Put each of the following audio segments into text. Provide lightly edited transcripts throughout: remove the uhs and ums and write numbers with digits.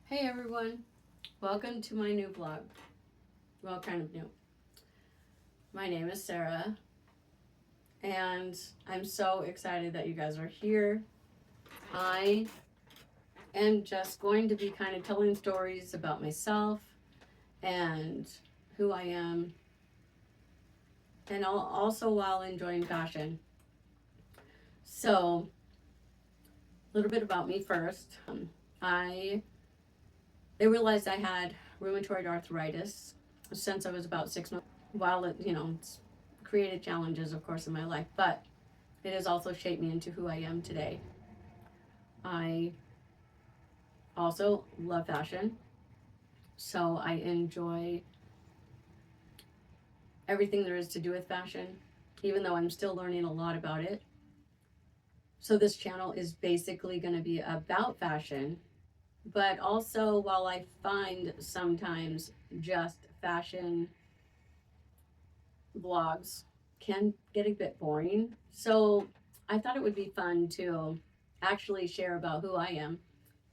Hey everyone, welcome to my new vlog. Well, kind of new. My name is Sarah, and I'm so excited that you guys are here. I am just going to be kind of telling stories about myself and who I am, and also while enjoying fashion. So, a little bit about me first. I they realized I had rheumatoid arthritis since I was about 6 months. While it's created challenges, of course, in my life, but it has also shaped me into who I am today. I also love fashion, so I enjoy everything there is to do with fashion, even though I'm still learning a lot about it. So this channel is basically going to be about fashion, but also while I find sometimes just fashion vlogs can get a bit boring, so I thought it would be fun to actually share about who I am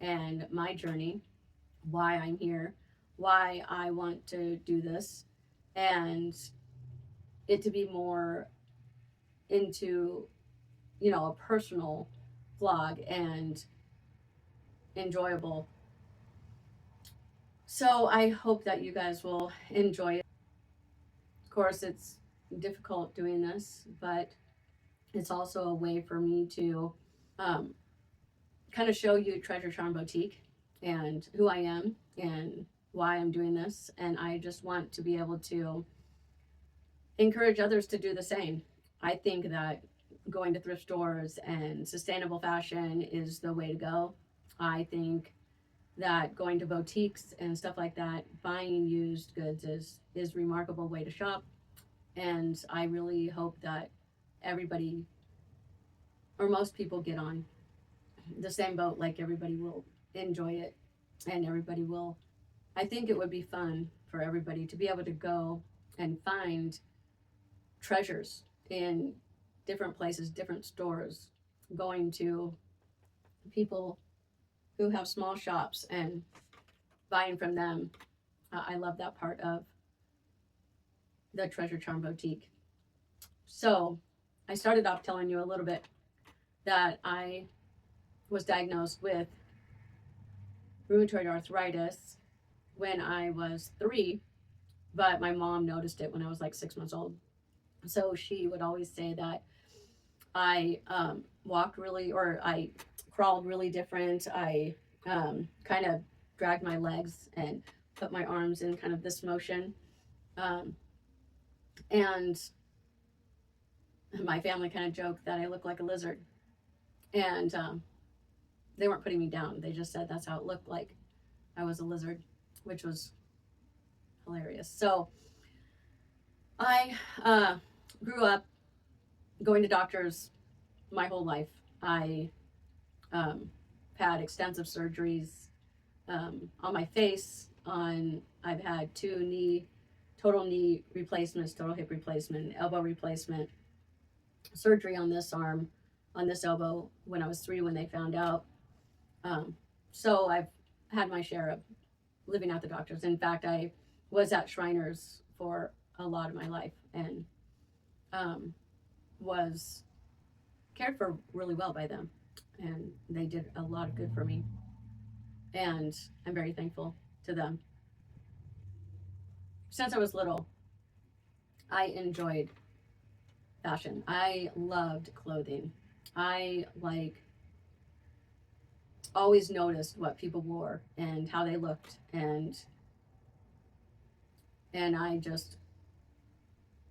and my journey, why I'm here, why I want to do this, and it to be more into, a personal vlog and enjoyable. So I hope that you guys will enjoy it. Of course, it's difficult doing this, but it's also a way for me to um, kind of show you Treasure Charm Boutique and who I am and why I'm doing this. And I just want to be able to encourage others to do the same. I think that going to thrift stores and sustainable fashion is the way to go. I think that going to boutiques and stuff like that, buying used goods is a remarkable way to shop. And I really hope that everybody or most people get on the same boat, like everybody will enjoy it and everybody will. I think it would be fun for everybody to be able to go and find treasures in different places, different stores, going to people who have small shops and buying from them. I love that part of the Treasure Charm Boutique. So I started off telling you a little bit that I was diagnosed with rheumatoid arthritis when I was 3, but my mom noticed it when I was like 6 months old. So she would always say that I walked really, or I crawled really different. I kind of dragged my legs and put my arms in kind of this motion. Um, and my family kind of joked that I looked like a lizard. And they weren't putting me down. They just said that's how it looked like I was a lizard, which was hilarious. So I grew up going to doctors my whole life. I um, had extensive surgeries on my face. I've had 2 total knee replacements, total hip replacement, elbow replacement, surgery on this arm, on this elbow when I was 3 when they found out. Um, so I've had my share of living at the doctors. In fact, I was at Shriners for a lot of my life and um, was cared for really well by them. And they did a lot of good for me. And I'm very thankful to them. Since I was little, I enjoyed fashion. I loved clothing. I always noticed what people wore and how they looked, and I just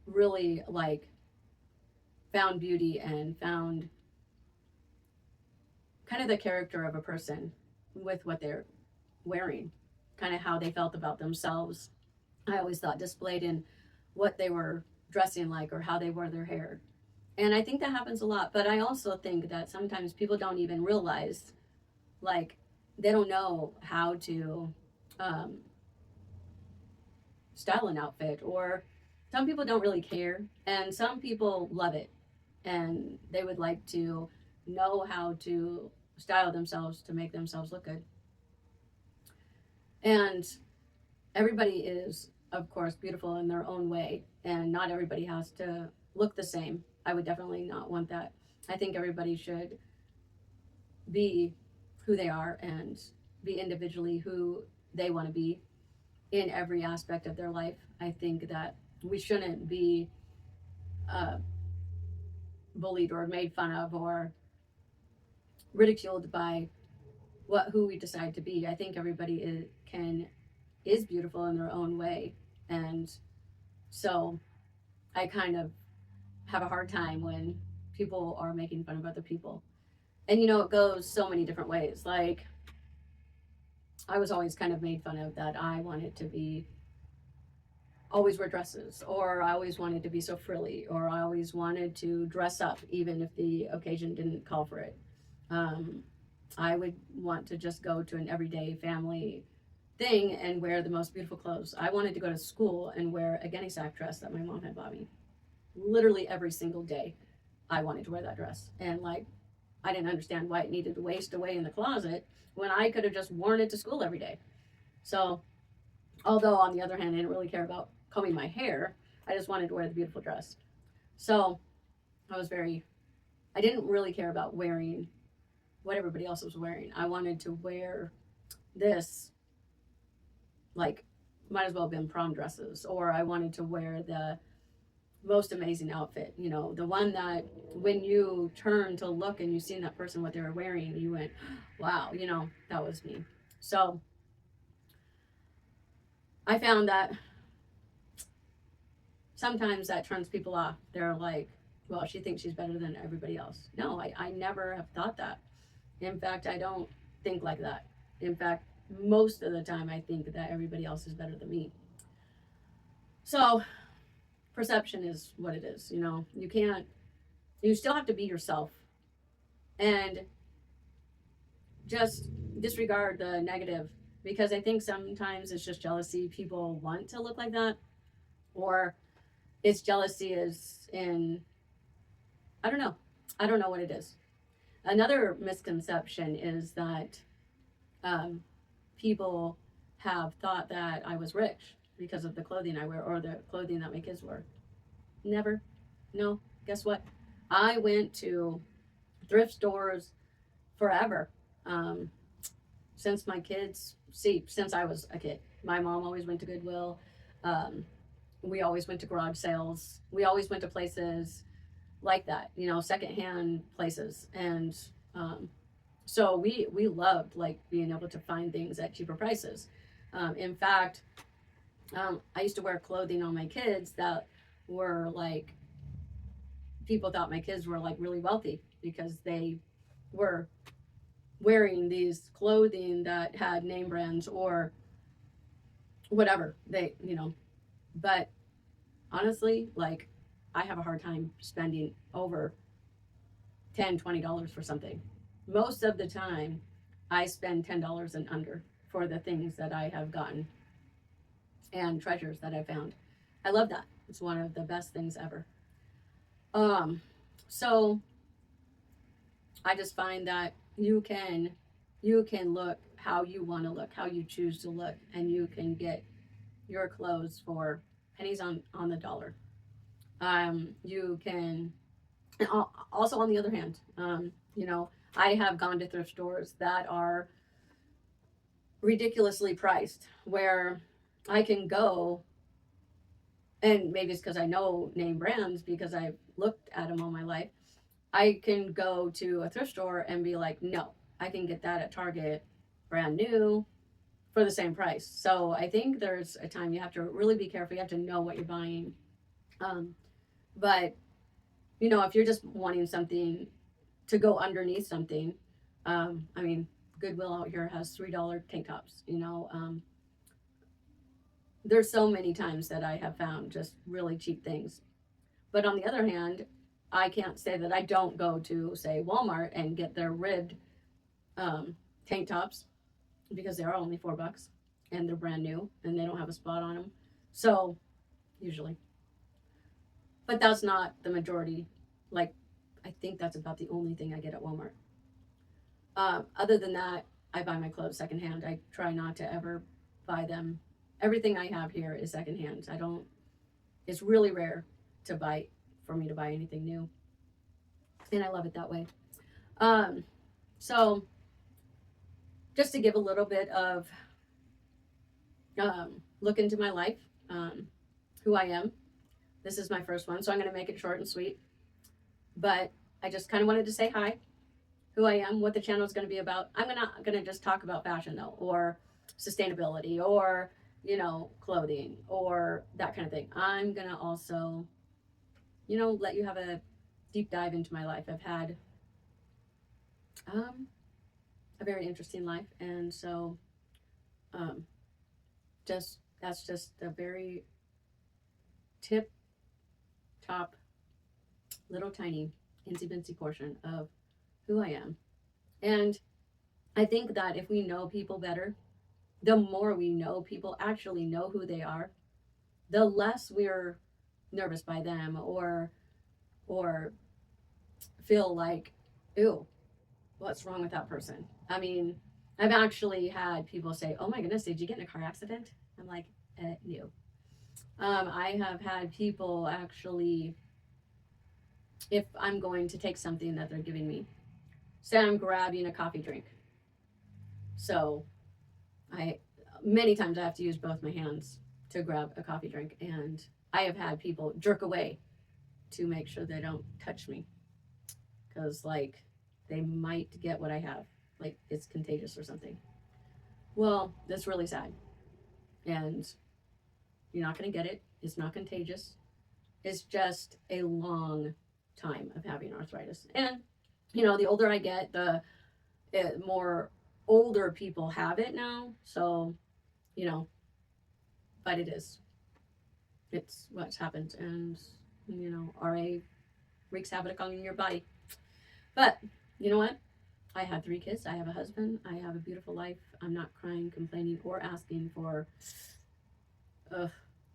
really found beauty and found kind of the character of a person with what they're wearing, kind of how they felt about themselves. I always thought displayed in what they were dressing like or how they wore their hair. And I think that happens a lot, but I also think that sometimes people don't even realize, like, they don't know how to um, style an outfit, or some people don't really care, and some people love it and they would like to know how to style themselves to make themselves look good. And everybody is, of course, beautiful in their own way, and not everybody has to look the same. I would definitely not want that. I think everybody should be who they are and be individually who they want to be in every aspect of their life. I think that we shouldn't be uh, bullied or made fun of or ridiculed by who we decide to be. I think everybody is beautiful in their own way, and so I kind of have a hard time when people are making fun of other people. And it goes so many different ways. Like, I was always kind of made fun of that I wanted to be always wear dresses, or I always wanted to be so frilly, or I always wanted to dress up even if the occasion didn't call for it. Um, I would want to just go to an everyday family thing and wear the most beautiful clothes. I wanted to go to school and wear a gunny sack dress that my mom had bought me. Literally every single day, I wanted to wear that dress. And like, I didn't understand why it needed to waste away in the closet when I could have just worn it to school every day. So, although on the other hand, I didn't really care about combing my hair, I just wanted to wear the beautiful dress. So, I didn't really care about wearing what everybody else was wearing. I wanted to wear this, like, might as well have been prom dresses, or I wanted to wear the most amazing outfit, the one that when you turn to look and you seen that person what they were wearing, you went, wow, that was me. So I found that sometimes that turns people off. They're like, well, she thinks she's better than everybody else. No, I never have thought that. In fact, I don't think like that. In fact, most of the time I think that everybody else is better than me. So perception is what it is. You still have to be yourself and just disregard the negative, because I think sometimes it's just jealousy. People want to look like that, or it's jealousy is in, I don't know. I don't know what it is. Another misconception is that um, people have thought that I was rich because of the clothing I wear or the clothing that my kids wear. Never. No. Guess what? I went to thrift stores forever. Um, since I was a kid. My mom always went to Goodwill. Um, we always went to garage sales. We always went to places like that, secondhand places. And so we loved like being able to find things at cheaper prices. In fact, I used to wear clothing on my kids that were like, people thought my kids were like really wealthy because they were wearing these clothing that had name brands or whatever but honestly, like, I have a hard time spending over $10-$20 for something. Most of the time I spend $10 and under for the things that I have gotten and treasures that I found. I love that. It's one of the best things ever. So I just find that you can look how you want to look, how you choose to look, and you can get your clothes for pennies on the dollar. You can, and also on the other hand, I have gone to thrift stores that are ridiculously priced, where I can go, and maybe it's because I know name brands because I've looked at them all my life. I can go to a thrift store and be like, no, I can get that at Target, brand new, for the same price. So I think there's a time you have to really be careful. You have to know what you're buying. But if you're just wanting something to go underneath something, I mean, Goodwill out here has $3 tank tops. There's so many times that I have found just really cheap things. But on the other hand, I can't say that I don't go to, say, Walmart and get their ribbed tank tops, because they are only $4 and they're brand new and they don't have a spot on them. So usually, but that's not the majority. Like, I think that's about the only thing I get at Walmart. Other than that, I buy my clothes secondhand. I try not to ever buy them. Everything I have here is secondhand. I don't, it's really rare to buy, for me to buy anything new. And I love it that way. Um, so just to give a little bit of look into my life, who I am. This is my first one, so I'm going to make it short and sweet. But I just kind of wanted to say hi, who I am, what the channel is going to be about. I'm not going to just talk about fashion though, or sustainability, or clothing, or that kind of thing. I'm going to also, let you have a deep dive into my life. I've had a very interesting life, and so that's just a very tip top little tiny insy bincy portion of who I am. And I think that if we know people better, the more we know people actually know who they are, the less we're nervous by them or feel like, ew, what's wrong with that person? I mean, I've actually had people say, oh my goodness, did you get in a car accident? I'm like, no. I have had people actually, if I'm going to take something that they're giving me, say I'm grabbing a coffee drink. So many times I have to use both my hands to grab a coffee drink, and I have had people jerk away to make sure they don't touch me, because like they might get what I have, like it's contagious or something. Well, that's really sad, and you're not going to get it. It's not contagious. It's just a long time of having arthritis. And the older I get, the more older people have it now. So but it's what's happened. And RA wreaks havoc on your body. But you know what? I have 3 kids. I have a husband. I have a beautiful life. I'm not crying, complaining, or asking for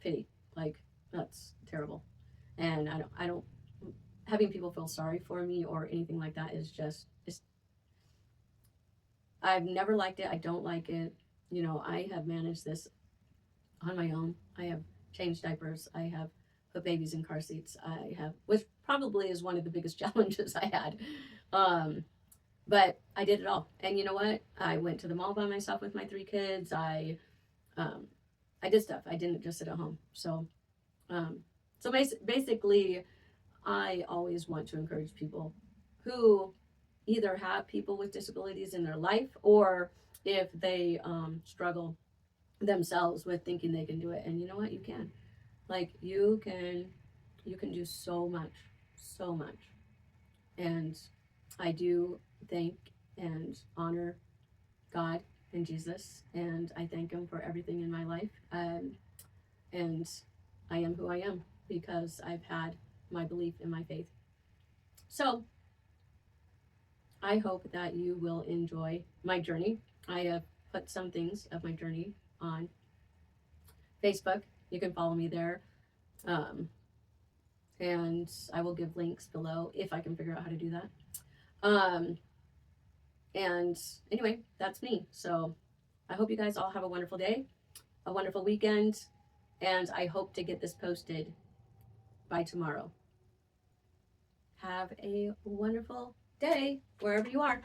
pity. Like, that's terrible. And I don't having people feel sorry for me or anything like that is just I've never liked it. I don't like it. I have managed this on my own. I have changed diapers. I have put babies in car seats. Which probably is one of the biggest challenges I had. But I did it all. And you know what? I went to the mall by myself with my 3 kids. I did stuff. I didn't just sit at home. So basically, I always want to encourage people who either have people with disabilities in their life, or if they struggle themselves with thinking they can do it. And you know what? You can. Like, you can do so much. And I do thank and honor God and Jesus, and I thank him for everything in my life. And I am who I am because I've had my belief in my faith. So I hope that you will enjoy my journey. I have put some things of my journey on Facebook. You can follow me there. And I will give links below if I can figure out how to do that. And anyway, that's me. So I hope you guys all have a wonderful day, a wonderful weekend, and I hope to get this posted by tomorrow. Have a wonderful day wherever you are.